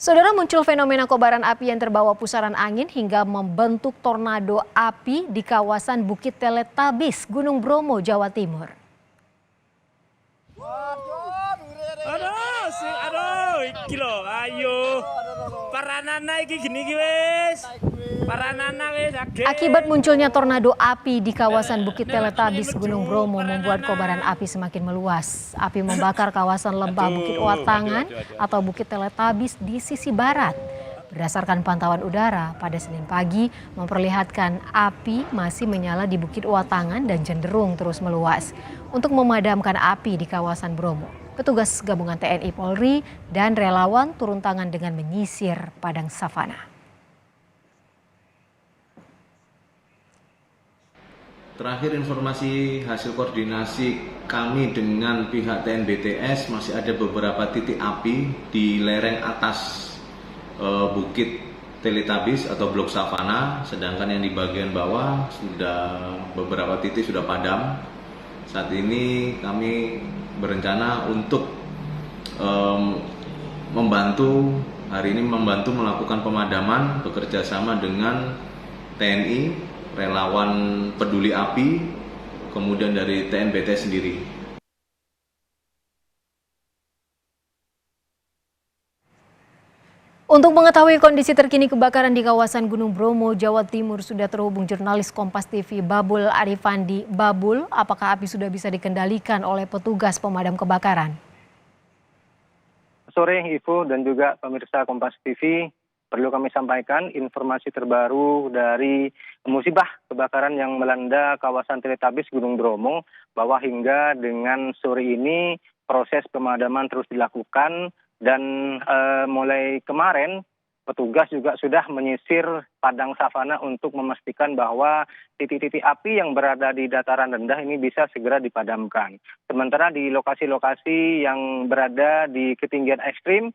Saudara, muncul fenomena kobaran api yang terbawa pusaran angin hingga membentuk tornado api di kawasan Bukit Teletabis, Gunung Bromo, Jawa Timur. Aduh, iki lho, ayo. Paranana iki gini wis. Paranana wis agek. Akibat munculnya tornado api di kawasan Bukit Teletabis, Gunung Bromo membuat kobaran api semakin meluas. Api membakar kawasan lembah Bukit Watangan atau Bukit Teletabis di sisi barat. Berdasarkan pantauan udara, pada Senin pagi memperlihatkan api masih menyala di Bukit Watangan dan cenderung terus meluas. Untuk memadamkan api di kawasan Bromo, petugas gabungan TNI Polri dan relawan turun tangan dengan menyisir padang savana. Terakhir informasi hasil koordinasi kami dengan pihak TNBTS masih ada beberapa titik api di lereng atas Bukit Teletabis atau Blok Savana, sedangkan yang di bagian bawah sudah beberapa titik sudah padam. Saat ini kami berencana untuk membantu melakukan pemadaman bekerja sama dengan TNI, relawan peduli api, kemudian dari TNBT sendiri. Untuk mengetahui kondisi terkini kebakaran di kawasan Gunung Bromo, Jawa Timur, sudah terhubung jurnalis Kompas TV Babul Arifandi. Babul, apakah api sudah bisa dikendalikan oleh petugas pemadam kebakaran? Sore Ivo dan juga pemirsa Kompas TV, perlu kami sampaikan informasi terbaru dari musibah kebakaran yang melanda kawasan Teletabis Gunung Bromo, bahwa hingga dengan sore ini proses pemadaman terus dilakukan. Dan mulai kemarin petugas juga sudah menyisir padang savana untuk memastikan bahwa titik-titik api yang berada di dataran rendah ini bisa segera dipadamkan. Sementara di lokasi-lokasi yang berada di ketinggian ekstrim,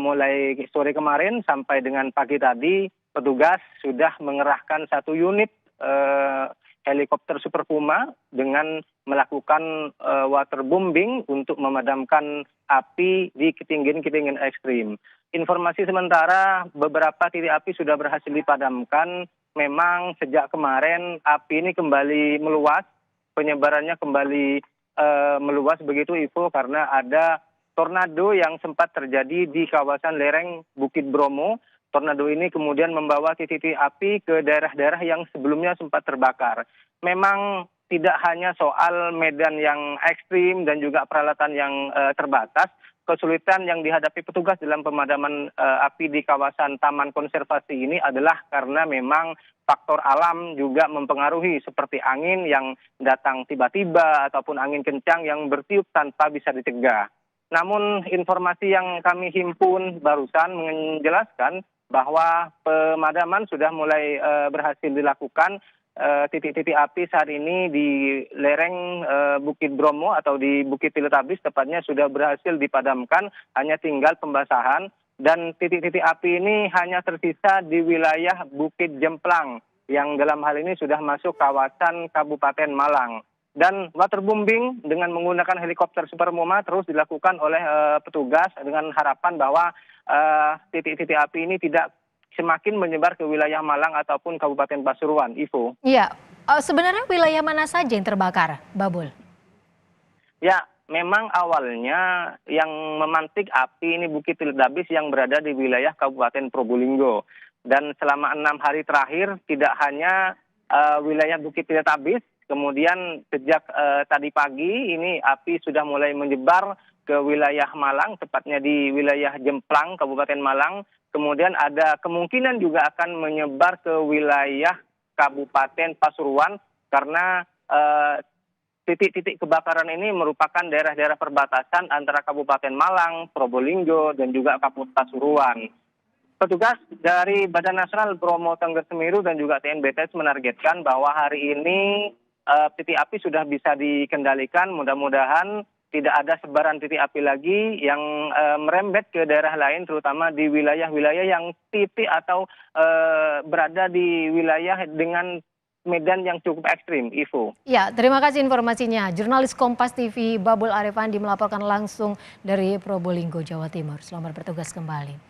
mulai sore kemarin sampai dengan pagi tadi, petugas sudah mengerahkan satu unit helikopter Super Puma dengan melakukan waterbombing untuk memadamkan api di ketinggian-ketinggian ekstrim. Informasi sementara beberapa titik api sudah berhasil dipadamkan. Memang sejak kemarin api ini kembali meluas, penyebarannya kembali meluas begitu Ivo, karena ada tornado yang sempat terjadi di kawasan lereng Bukit Bromo. Tornado ini kemudian membawa titik api ke daerah-daerah yang sebelumnya sempat terbakar. Memang tidak hanya soal medan yang ekstrim dan juga peralatan yang terbatas, kesulitan yang dihadapi petugas dalam pemadaman api di kawasan Taman Konservasi ini adalah karena memang faktor alam juga mempengaruhi, seperti angin yang datang tiba-tiba ataupun angin kencang yang bertiup tanpa bisa dicegah. Namun informasi yang kami himpun barusan menjelaskan bahwa pemadaman sudah mulai berhasil dilakukan. Titik-titik api saat ini di lereng Bukit Bromo atau di Bukit Teletabis tepatnya sudah berhasil dipadamkan, hanya tinggal pembasahan. Dan titik-titik api ini hanya tersisa di wilayah Bukit Jemplang yang dalam hal ini sudah masuk kawasan Kabupaten Malang. Dan waterbombing dengan menggunakan helikopter Super Puma terus dilakukan oleh petugas dengan harapan bahwa titik-titik api ini tidak semakin menyebar ke wilayah Malang ataupun Kabupaten Pasuruan, Ivo. Iya, sebenarnya wilayah mana saja yang terbakar, Babul? Ya, memang awalnya yang memantik api ini Bukit Teletabis yang berada di wilayah Kabupaten Probolinggo. Dan selama 6 hari terakhir tidak hanya wilayah Bukit Teletabis, kemudian sejak tadi pagi ini api sudah mulai menyebar ke wilayah Malang, tepatnya di wilayah Jemplang, Kabupaten Malang. Kemudian ada kemungkinan juga akan menyebar ke wilayah Kabupaten Pasuruan karena titik-titik kebakaran ini merupakan daerah-daerah perbatasan antara Kabupaten Malang, Probolinggo, dan juga Kabupaten Pasuruan. Petugas dari Badan Nasional Bromo Tengger Semeru dan juga TNBTS menargetkan bahwa hari ini titik api sudah bisa dikendalikan. Mudah-mudahan tidak ada sebaran titik api lagi yang merembet ke daerah lain, terutama di wilayah-wilayah yang titik atau berada di wilayah dengan medan yang cukup ekstrim, Ivo. Ya, terima kasih informasinya. Jurnalis Kompas TV Babul Arifandi melaporkan langsung dari Probolinggo, Jawa Timur. Selamat bertugas kembali.